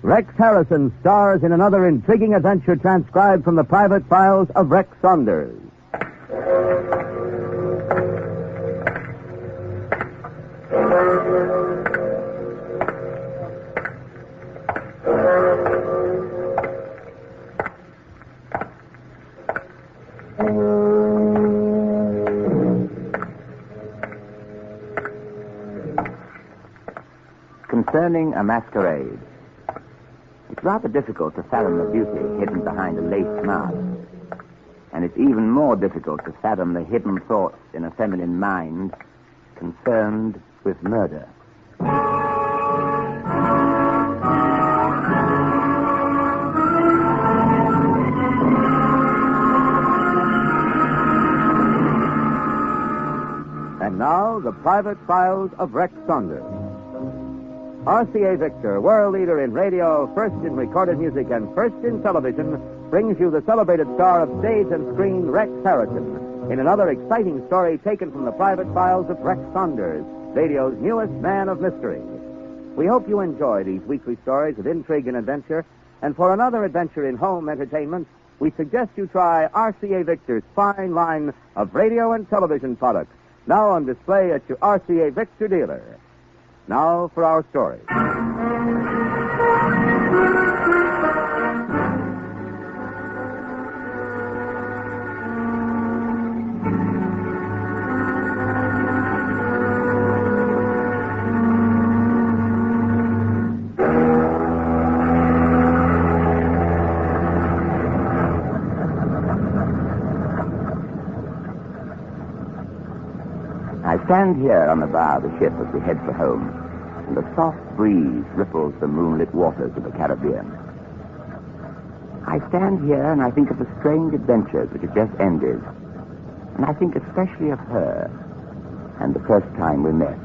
Rex Harrison stars in another intriguing adventure transcribed from the private files of Rex Saunders. Concerning a masquerade. It's rather difficult to fathom the beauty hidden behind a lace mask. And it's even more difficult to fathom the hidden thoughts in a feminine mind concerned with murder. And now, the private files of Rex Saunders. RCA Victor, world leader in radio, first in recorded music, and first in television, brings you the celebrated star of stage and screen, Rex Harrison, in another exciting story taken from the private files of Rex Saunders, radio's newest man of mystery. We hope you enjoy these weekly stories of intrigue and adventure, and for another adventure in home entertainment, we suggest you try RCA Victor's fine line of radio and television products, now on display at your RCA Victor dealer. Now for our story. I stand here on the bow of the ship as we head for home, and the soft breeze ripples the moonlit waters of the Caribbean. I stand here and I think of the strange adventures which have just ended, and I think especially of her and the first time we met.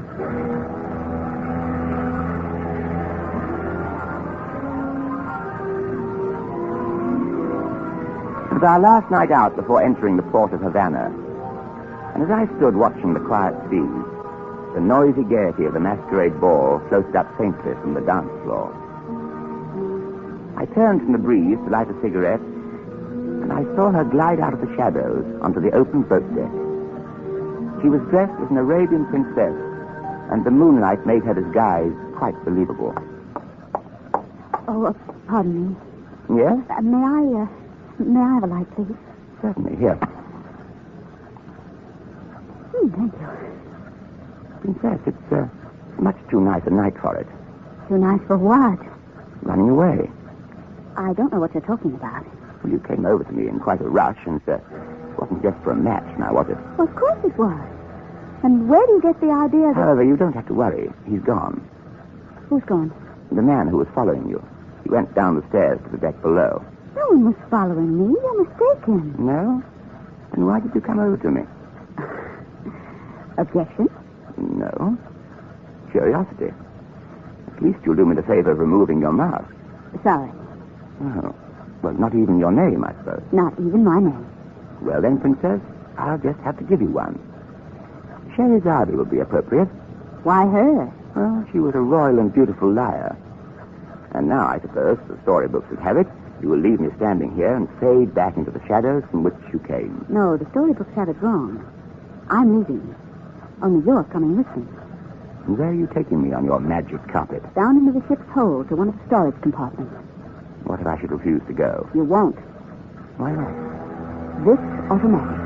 It was our last night out before entering the port of Havana, and as I stood watching the quiet sea, the noisy gaiety of the masquerade ball floated up faintly from the dance floor. I turned from the breeze to light a cigarette, and I saw her glide out of the shadows onto the open boat deck. She was dressed as an Arabian princess, and the moonlight made her disguise quite believable. Oh, pardon me. Yes? May I have a light, please? Certainly. Here. Thank you. Princess, it's much too nice a night for it. Too nice for what? Running away. I don't know what you're talking about. Well, you came over to me in quite a rush, and it wasn't just for a match, now, was it? Well, of course it was. And where do you get the idea that... However, you don't have to worry. He's gone. Who's gone? The man who was following you. He went down the stairs to the deck below. No one was following me. You're mistaken. No? Then why did you come over to me? Objection? No. Curiosity. At least you'll do me the favor of removing your mask. Sorry. Oh. Well, not even your name, I suppose. Not even my name. Well then, Princess, I'll just have to give you one. Scheherazade would be appropriate. Why her? Well, she was a royal and beautiful liar. And now, I suppose, the storybooks would have it, you will leave me standing here and fade back into the shadows from which you came. No, the storybooks have it wrong. I'm leaving. Only you're coming with me. And where are you taking me on your magic carpet? Down into the ship's hold to one of the storage compartments. What if I should refuse to go? You won't. Why not? This automatic.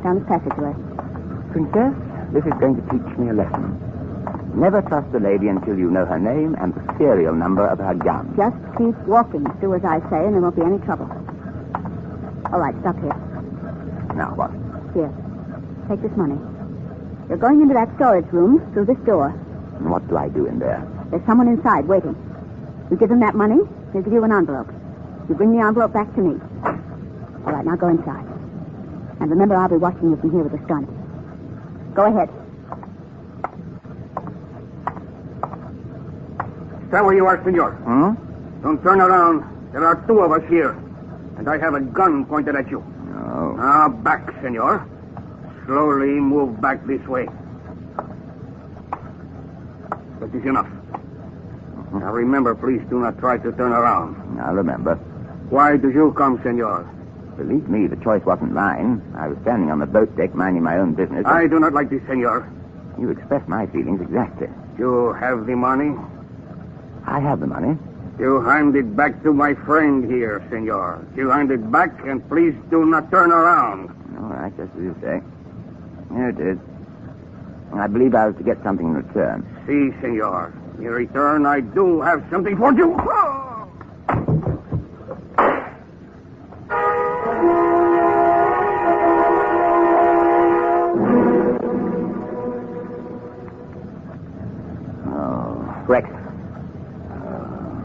Down the passageway. Princess, this is going to teach me a lesson. Never trust a lady until you know her name and the serial number of her gun. Just keep walking. Do as I say, and there won't be any trouble. All right, stop here. Now what? Here. Take this money. You're going into that storage room through this door. And what do I do in there? There's someone inside waiting. You give him that money, he'll give you an envelope. You bring the envelope back to me. All right, now go inside. And remember, I'll be watching you from here with this gun. Go ahead. Stay where you are, senor. Hmm? Don't turn around. There are two of us here. And I have a gun pointed at you. No. Now, back, senor. Slowly move back this way. That is enough. Now, remember, please do not try to turn around. I'll remember. Why do you come, senor? Believe me, the choice wasn't mine. I was standing on the boat deck minding my own business. I do not like this, senor. You express my feelings exactly. You have the money? I have the money. You hand it back to my friend here, senor. You hand it back, and please do not turn around. All right, just as you say. Here it is. I believe I was to get something in return. Si, senor. In return, I do have something for you.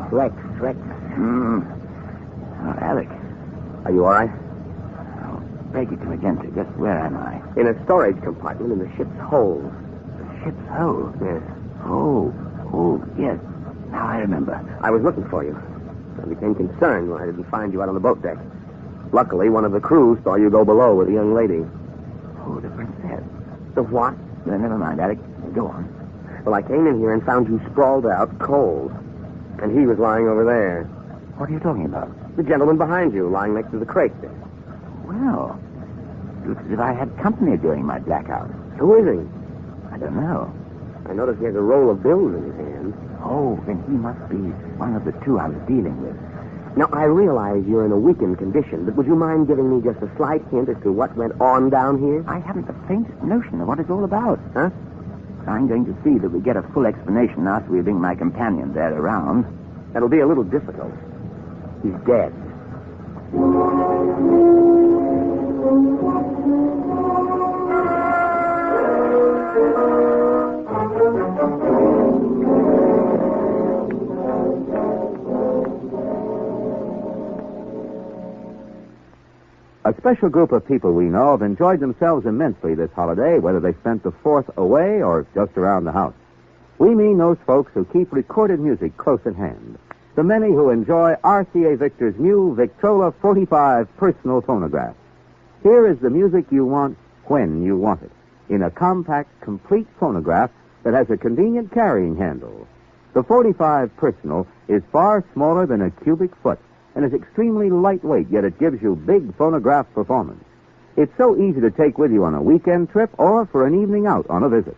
Rex. Rex. Oh, Alec. Are you all right? Oh, break it to me gently. Just where am I? In a storage compartment in the ship's hold. The ship's hold? Yes. Oh, yes. Now I remember. I was looking for you. I became concerned when I didn't find you out on the boat deck. Luckily, one of the crew saw you go below with a young lady. Oh, the princess. The what? Never mind, Alec. Go on. Well, I came in here and found you sprawled out, cold. And he was lying over there. What are you talking about? The gentleman behind you, lying next to the crate there. Well, it looks as if I had company during my blackout. Who is he? I don't know. I noticed he has a roll of bills in his hand. Oh, then he must be one of the two I was dealing with. Now, I realize you're in a weakened condition, but would you mind giving me just a slight hint as to what went on down here? I haven't the faintest notion of what it's all about. Huh? I'm going to see that we get a full explanation after we bring my companion there around. That'll be a little difficult. He's dead. A special group of people we know have enjoyed themselves immensely this holiday, whether they spent the 4th away or just around the house. We mean those folks who keep recorded music close at hand. The many who enjoy RCA Victor's new Victrola 45 personal phonograph. Here is the music you want when you want it, in a compact, complete phonograph that has a convenient carrying handle. The 45 personal is far smaller than a cubic foot and is extremely lightweight, yet it gives you big phonograph performance. It's so easy to take with you on a weekend trip or for an evening out on a visit.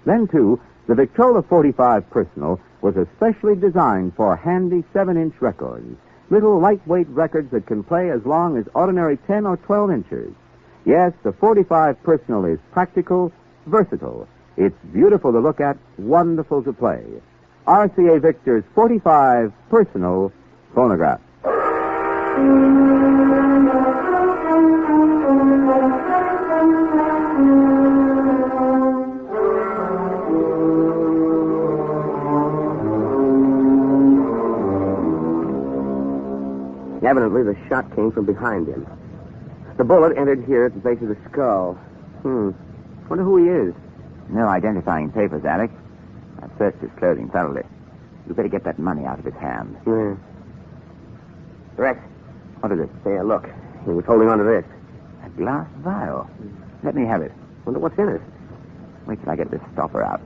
Then, too, the Victrola 45 Personal was especially designed for handy 7-inch records, little lightweight records that can play as long as ordinary 10 or 12 inches. Yes, the 45 Personal is practical, versatile. It's beautiful to look at, wonderful to play. RCA Victor's 45 Personal phonograph. Evidently, the shot came from behind him. The bullet entered here at the base of the skull. Wonder who he is. No identifying papers, Alec. I've searched his clothing thoroughly. You better get that money out of his hand. Yeah. Rex. What is it? Here, look. He was holding on to this. A glass vial. Let me have it. Wonder what's in it. Wait till I get this stopper out.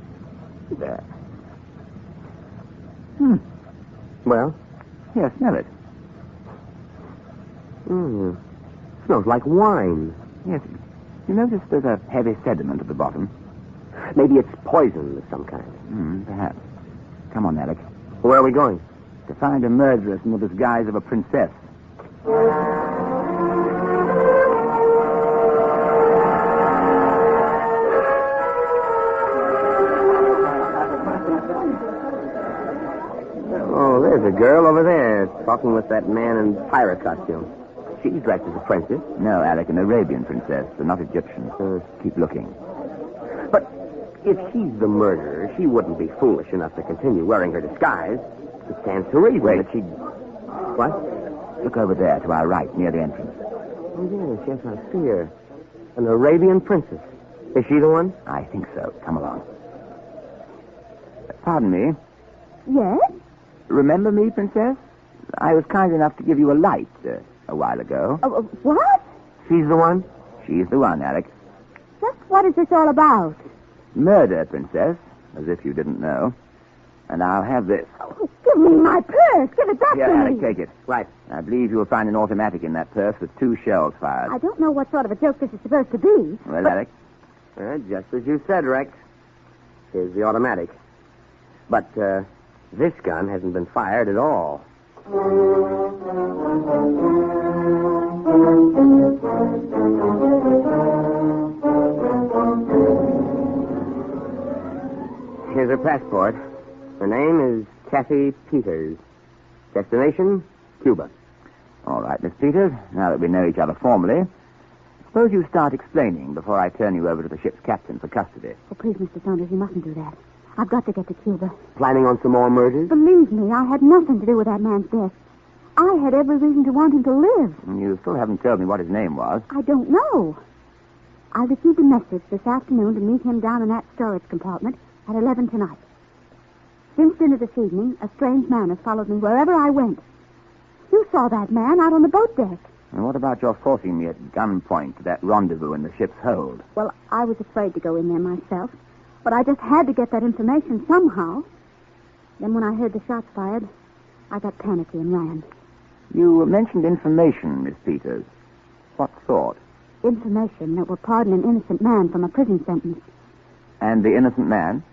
There. Well? Here, smell it. Smells like wine. Yes. You notice there's a heavy sediment at the bottom? Maybe it's poison of some kind. Perhaps. Come on, Alec. Where are we going? To find a murderess in the disguise of a princess. Oh, there's a girl over there talking with that man in pirate costume. She's dressed as a princess. No, Alec, an Arabian princess, but not Egyptian. Keep looking. But if she's the murderer, she wouldn't be foolish enough to continue wearing her disguise. It stands to reason that she'd... What? Look over there to our right, near the entrance. Oh, yes, I see her. An Arabian princess. Is she the one? I think so. Come along. Pardon me. Yes? Remember me, princess? I was kind enough to give you a light. a while ago. What? She's the one? She's the one, Alec. Just what is this all about? Murder, Princess, as if you didn't know. And I'll have this. Oh, give me my purse. Give it back Here, to Alec, me. take it. Right. I believe you'll find an automatic in that purse with 2 shells fired. I don't know what sort of a joke this is supposed to be. Well, but... Alec, Just as you said, Rex. Here's the automatic. But this gun hasn't been fired at all. Here's her passport. Her name is Kathy Peters. Destination, Cuba. all right, Miss Peters, now that we know each other formally, suppose you start explaining before I turn you over to the ship's captain for custody. Oh, please, Mr. Saunders, you mustn't do that. I've got to get to Cuba. Planning on some more murders? Believe me, I had nothing to do with that man's death. I had every reason to want him to live. You still haven't told me what his name was. I don't know. I received a message this afternoon to meet him down in that storage compartment at 11 tonight. Since dinner this evening, a strange man has followed me wherever I went. You saw that man out on the boat deck. And what about your forcing me at gunpoint to that rendezvous in the ship's hold? Well, I was afraid to go in there myself, but I just had to get that information somehow. Then when I heard the shots fired, I got panicky and ran. You mentioned information, Miss Peters. What sort? Information that will pardon an innocent man from a prison sentence. And the innocent man?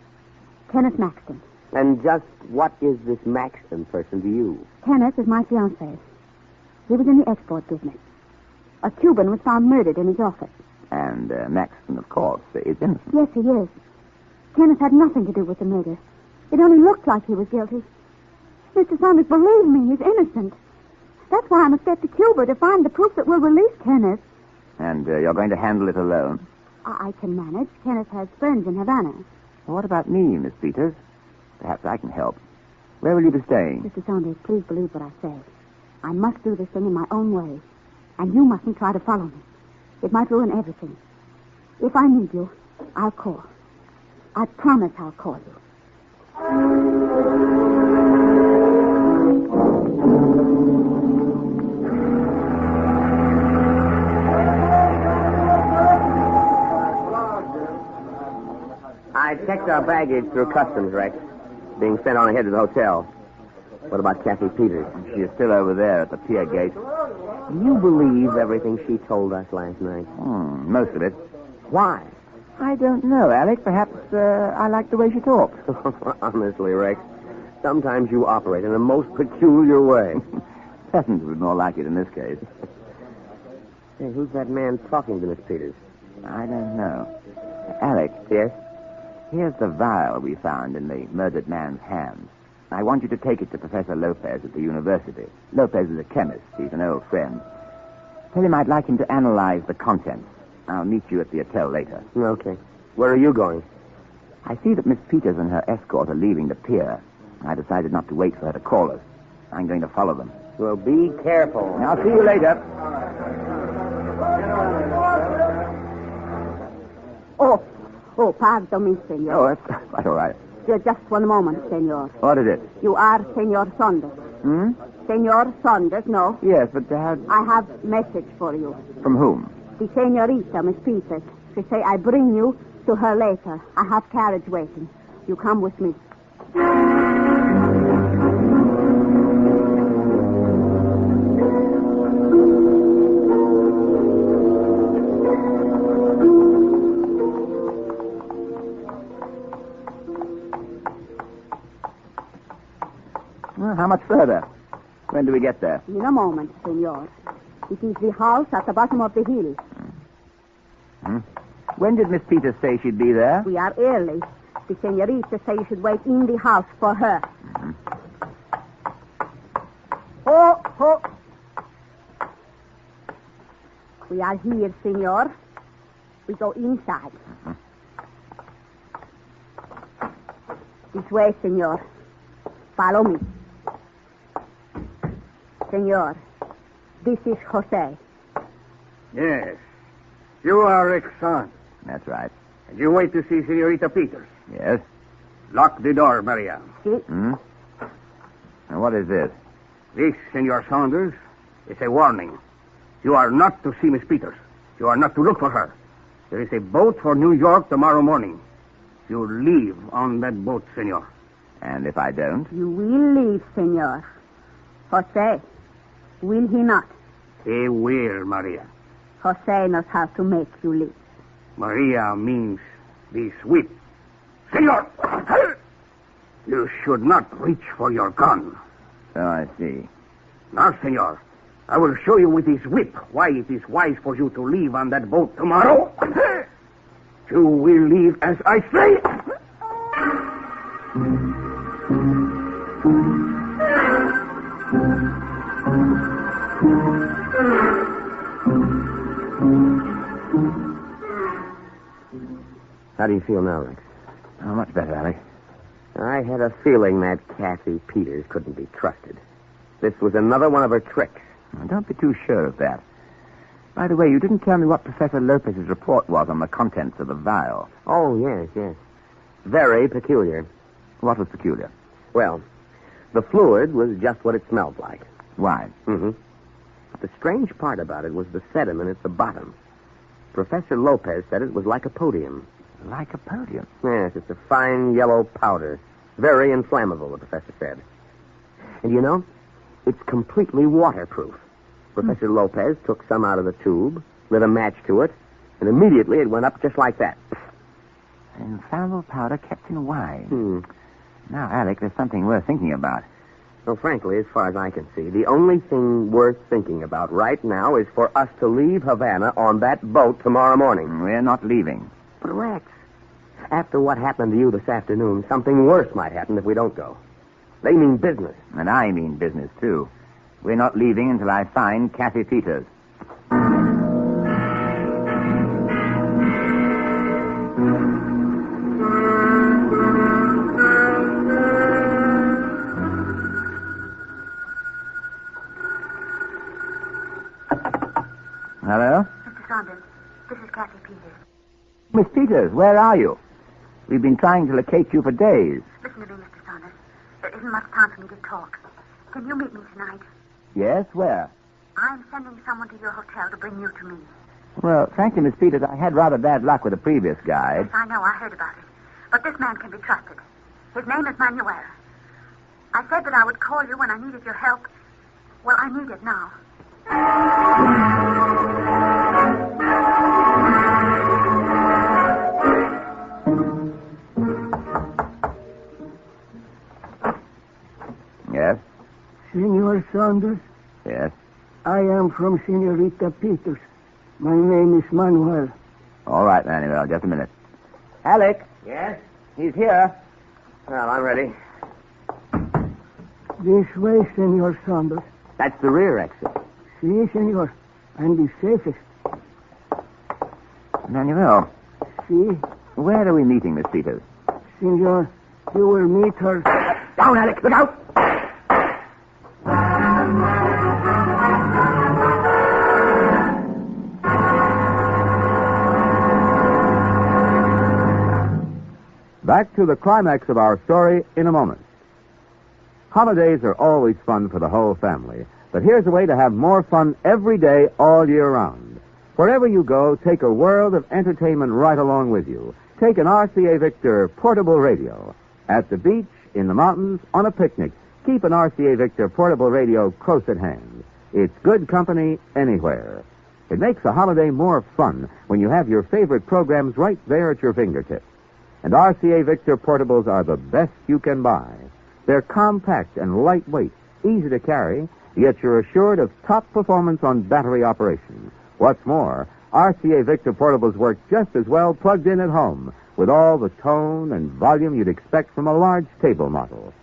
Kenneth Maxton. And just what is this Maxton person to you? Kenneth is my fiancé. He was in the export business. A Cuban was found murdered in his office. And Maxton, of course, is innocent. Yes, he is. Kenneth had nothing to do with the murder. It only looked like he was guilty. Mr. Saunders, believe me, he's innocent. That's why I must get to Cuba to find the proof that will release Kenneth. And you're going to handle it alone? I can manage. Kenneth has friends in Havana. Well, what about me, Miss Peters? Perhaps I can help. Where will you be staying? Mr. Saunders, please believe what I say. I must do this thing in my own way. And you mustn't try to follow me. It might ruin everything. If I need you, I'll call. I promise I'll call you. I checked our baggage through customs, Rex. Being sent on ahead to the hotel. What about Kathy Peters? She is still over there at the pier gate. Do you believe everything she told us last night? Most of it. Why? I don't know, Alec. Perhaps I like the way she talks. Honestly, Rex, sometimes you operate in a most peculiar way. Peasants would more like it in this case. Hey, who's that man talking to Miss Peters? I don't know. Alec. Yes? Here's the vial we found in the murdered man's hand. I want you to take it to Professor Lopez at the university. Lopez is a chemist. He's an old friend. Tell him I'd like him to analyze the contents. I'll meet you at the hotel later. Okay. Where are you going? I see that Miss Peters and her escort are leaving the pier. I decided not to wait for her to call us. I'm going to follow them. Well, be careful. I'll see you later. Oh, pardon me, senor. Oh, that's quite all right. Just one moment, senor. What is it? You are Senor Saunders. Senor Saunders, no. Yes, but how... I have message for you. From whom? The senorita, Miss Peters. She say I bring you to her later. I have carriage waiting. You come with me. Well, how much further? When do we get there? In a moment, senor. It is the house at the bottom of the hill. When did Miss Peters say she'd be there? We are early. The senorita say you should wait in the house for her. Oh! We are here, senor. We go inside. This way, senor. Follow me. Senor, this is Jose. Yes. You are Rick's son. That's right. And you wait to see Senorita Peters. Yes. Lock the door, Maria. See? And what is this? This, Senor Saunders, is a warning. You are not to see Miss Peters. You are not to look for her. There is a boat for New York tomorrow morning. You leave on that boat, senor. And if I don't? You will leave, senor. Jose, will he not? He will, Maria. Jose knows how to make you leave. Maria means this whip. Senor! You should not reach for your gun. So I see. Now, senor, I will show you with this whip why it is wise for you to leave on that boat tomorrow. You will leave as I say. How do you feel now, Rex? Oh, much better, Alec. I had a feeling that Kathy Peters couldn't be trusted. This was another one of her tricks. Well, don't be too sure of that. By the way, you didn't tell me what Professor Lopez's report was on the contents of the vial. Oh, yes. Very peculiar. What was peculiar? Well, the fluid was just what it smelled like. Why? Mm-hmm. But the strange part about it was the sediment at the bottom. Professor Lopez said it was lycopodium. Lycopodium? Yes, it's a fine yellow powder. Very inflammable, the professor said. And you know, it's completely waterproof. Professor Lopez took some out of the tube, lit a match to it, and immediately it went up just like that. An inflammable powder kept in wine. Now, Alec, there's something worth thinking about. Well, frankly, as far as I can see, the only thing worth thinking about right now is for us to leave Havana on that boat tomorrow morning. We're not leaving. But, Rex, after what happened to you this afternoon, something worse might happen if we don't go. They mean business. And I mean business, too. We're not leaving until I find Kathy Peters. Hello? Mr. Saunders, this is Kathy Peters. Miss Peters, where are you? We've been trying to locate you for days. Listen to me, Mr. Saunders. There isn't much time for me to talk. Can you meet me tonight? Yes, where? I'm sending someone to your hotel to bring you to me. Well, frankly, Miss Peters, I had rather bad luck with the previous guy. Yes, I know. I heard about it. But this man can be trusted. His name is Manuel. I said that I would call you when I needed your help. Well, I need it now. Yes? Senor Saunders, Yes. I am from Senorita Peters. My name is Manuel. All right, Manuel, just a minute. Alec? Yes? He's here. Well, I'm ready. This way, Senor Saunders. That's the rear exit. Si, senor. And the safest. Manuel, Si, where are we meeting, Miss Peters? senor, you will meet her. Down, Alec! Look out! Back to the climax of our story in a moment. Holidays are always fun for the whole family, but here's a way to have more fun every day, all year round. Wherever you go, take a world of entertainment right along with you. Take an RCA Victor portable radio. At the beach, in the mountains, on a picnic, keep an RCA Victor portable radio close at hand. It's good company anywhere. It makes a holiday more fun when you have your favorite programs right there at your fingertips. And RCA Victor portables are the best you can buy. They're compact and lightweight, easy to carry, yet you're assured of top performance on battery operation. What's more, RCA Victor portables work just as well plugged in at home, with all the tone and volume you'd expect from a large table model.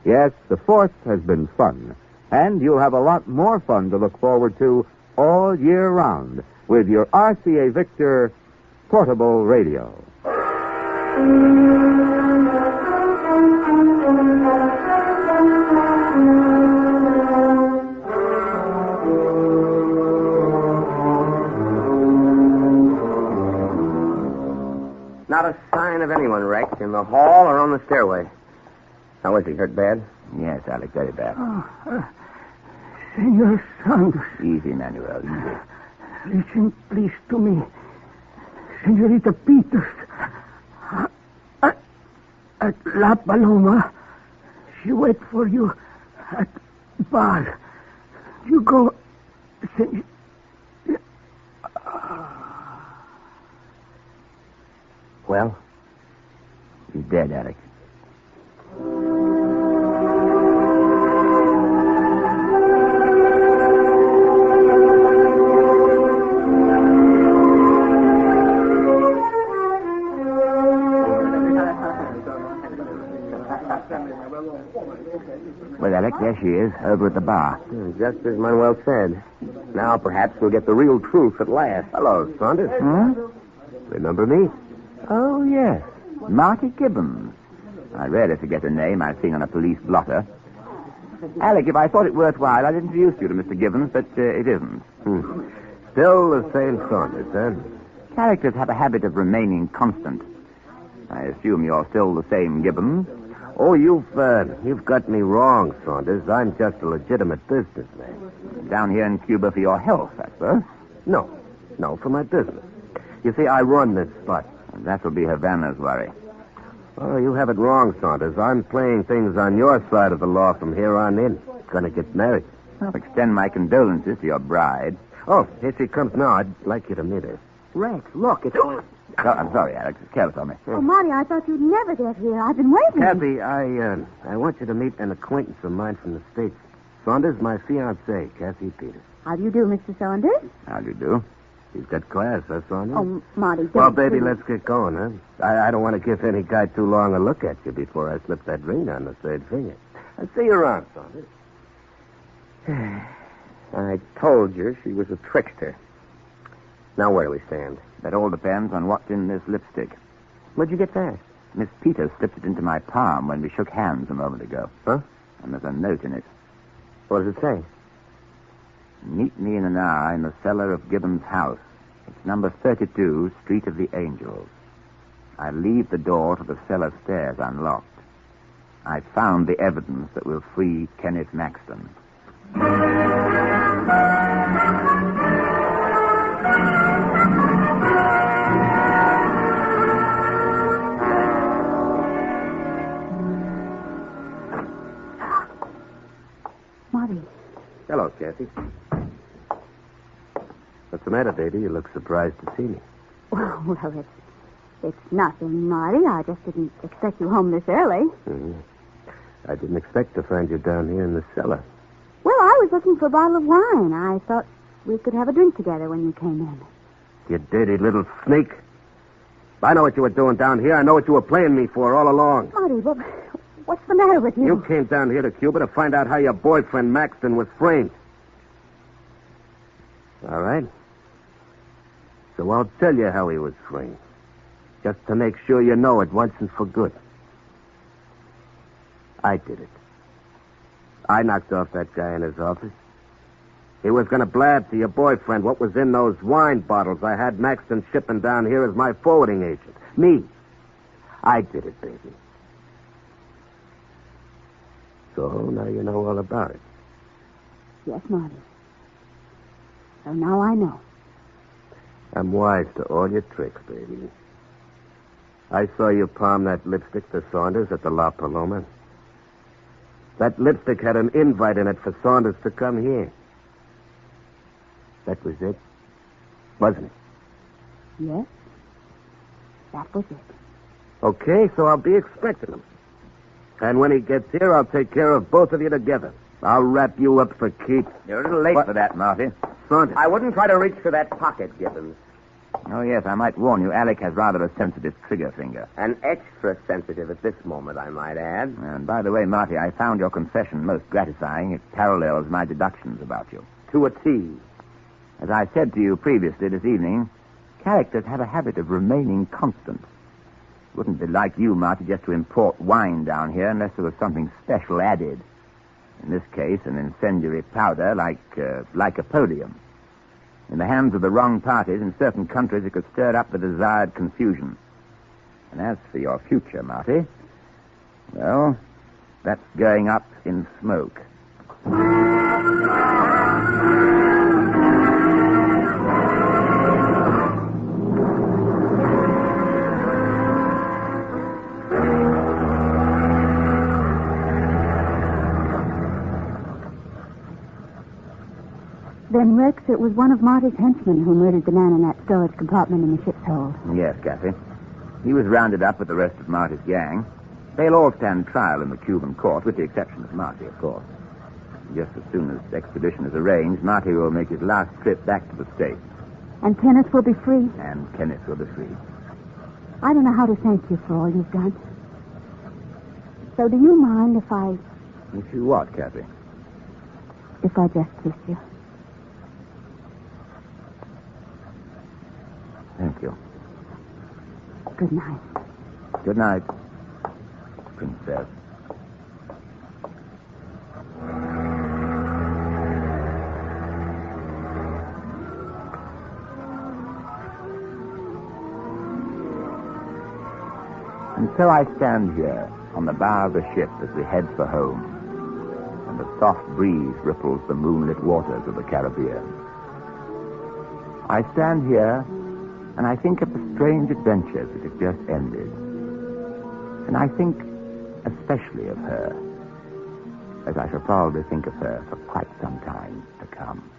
Yes, the 4th has been fun, and you'll have a lot more fun to look forward to all year round with your RCA Victor portable radio. Not a sign of anyone, Rex, in the hall or on the stairway. How is he? Hurt bad? Yes, Alec, very bad. Senor Saunders. Easy, Manuel, easy. Listen, please, to me. Senorita Peters. At La Paloma. She wait for you at bar. You go... Well? He's dead, Alec. Well, Alec, there she is, over at the bar. Just as Manuel said. Now perhaps we'll get the real truth at last. Hello, Saunders. Remember me? Oh, yes. Marty Gibbons. I rarely forget a name I've seen on a police blotter. Alec, if I thought it worthwhile, I'd introduce you to Mr. Gibbons, but it isn't. Still the same Saunders, huh? Characters have a habit of remaining constant. I assume you're still the same Gibbons. Oh, you've got me wrong, Saunders. I'm just a legitimate businessman. Down here in Cuba for your health, I suppose. No, for my business. You see, I run this spot. And that will be Havana's worry. Oh, you have it wrong, Saunders. I'm playing things on your side of the law from here on in. Gonna get married. I'll extend my condolences to your bride. Oh, here she comes now. I'd like you to meet her. Rex, look, it's... Oh, I'm sorry, Alex. It's careless on me. Oh, Marty, I thought you'd never get here. I've been waiting. Kathy, I want you to meet an acquaintance of mine from the States. Saunders, my fiancée, Kathy Peters. How do you do, Mr. Saunders? How do you do? She's got class, huh, Saunders? Oh, Marty, Well, don't baby, please. let's get going, huh? I don't want to give any guy too long a look at you before I slip that ring on the third finger. I'll see you around, Saunders. I told you she was a trickster. Now where do we stand? That all depends on what's in this lipstick. Where'd you get that? Miss Peters slipped it into my palm when we shook hands a moment ago. Huh? And there's a note in it. What does it say? Meet me in an hour in the cellar of Gibbons' house. It's number 32, Street of the Angels. I leave the door to the cellar stairs unlocked. I found the evidence that will free Kenneth Maxton. Marty. Hello, Kathy. What's the matter, baby? You look surprised to see me. Well, it's nothing, Marty. I just didn't expect you home this early. Mm-hmm. I didn't expect to find you down here in the cellar. Well, I was looking for a bottle of wine. I thought we could have a drink together when you came in. You dirty little sneak. I know what you were doing down here. I know what you were playing me for all along. Marty, what's the matter with you? You came down here to Cuba to find out how your boyfriend Maxton was framed. All right. So I'll tell you how he was framed. Just to make sure you know it once and for good. I did it. I knocked off that guy in his office. He was going to blab to your boyfriend what was in those wine bottles I had Maxton shipping down here as my forwarding agent. Me. I did it, baby. So now you know all about it. Yes, Marty. So now I know. I'm wise to all your tricks, baby. I saw you palm that lipstick to Saunders at the La Paloma. That lipstick had an invite in it for Saunders to come here. That was it, wasn't it? Yes. That was it. Okay, so I'll be expecting him. And when he gets here, I'll take care of both of you together. I'll wrap you up for keeps. You're a little late for that, Marty. Saunders. I wouldn't try to reach for that pocket, Gibbons. Oh, yes, I might warn you, Alec has rather a sensitive trigger finger. And extra sensitive at this moment, I might add. And by the way, Marty, I found your confession most gratifying. It parallels my deductions about you. To a T. As I said to you previously this evening, characters have a habit of remaining constant. It wouldn't be like you, Marty, just to import wine down here unless there was something special added. In this case, an incendiary powder like lycopodium. In the hands of the wrong parties in certain countries, it could stir up the desired confusion. And as for your future, Marty, well, that's going up in smoke. Then, Rex, it was one of Marty's henchmen who murdered the man in that storage compartment in the ship's hold. Yes, Kathy. He was rounded up with the rest of Marty's gang. They'll all stand trial in the Cuban court, with the exception of Marty, of course. Just as soon as extradition is arranged, Marty will make his last trip back to the States. And Kenneth will be free? And Kenneth will be free. I don't know how to thank you for all you've done. So do you mind if I... If you what, Kathy? If I just kiss you? Thank you. Good night. Good night, Princess. And so I stand here on the bow of the ship as we head for home, and the soft breeze ripples the moonlit waters of the Caribbean. I stand here and I think of the strange adventures that have just ended. And I think especially of her, as I shall probably think of her for quite some time to come.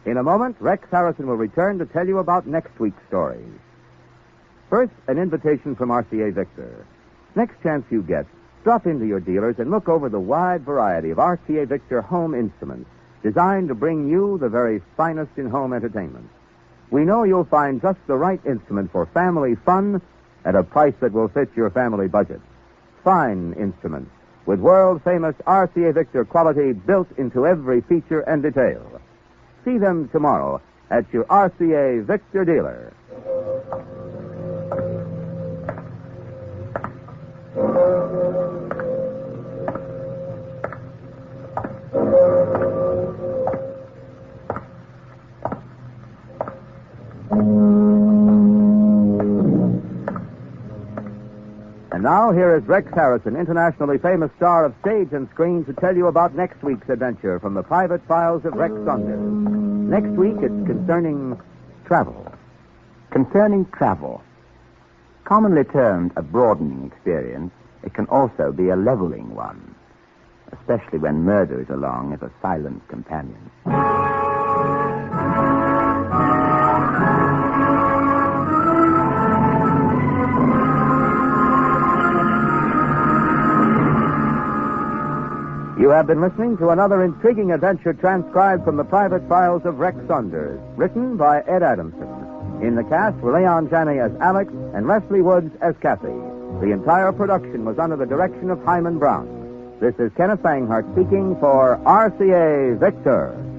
In a moment, Rex Harrison will return to tell you about next week's story. First, an invitation from RCA Victor. Next chance you get, drop into your dealers and look over the wide variety of RCA Victor home instruments designed to bring you the very finest in home entertainment. We know you'll find just the right instrument for family fun at a price that will fit your family budget. Fine instruments with world-famous RCA Victor quality built into every feature and detail. See them tomorrow at your RCA Victor dealer. And now, here is Rex Harrison, internationally famous star of stage and screen, to tell you about next week's adventure from the private files of Rex Saunders. Next week, it's concerning travel. Concerning travel, commonly termed a broadening experience, it can also be a leveling one, especially when murder is along as a silent companion. You have been listening to another intriguing adventure transcribed from the private files of Rex Saunders, written by Ed Adamson. In the cast were Leon Janney as Alex and Leslie Woods as Kathy. The entire production was under the direction of Hyman Brown. This is Kenneth Banghart speaking for RCA Victor.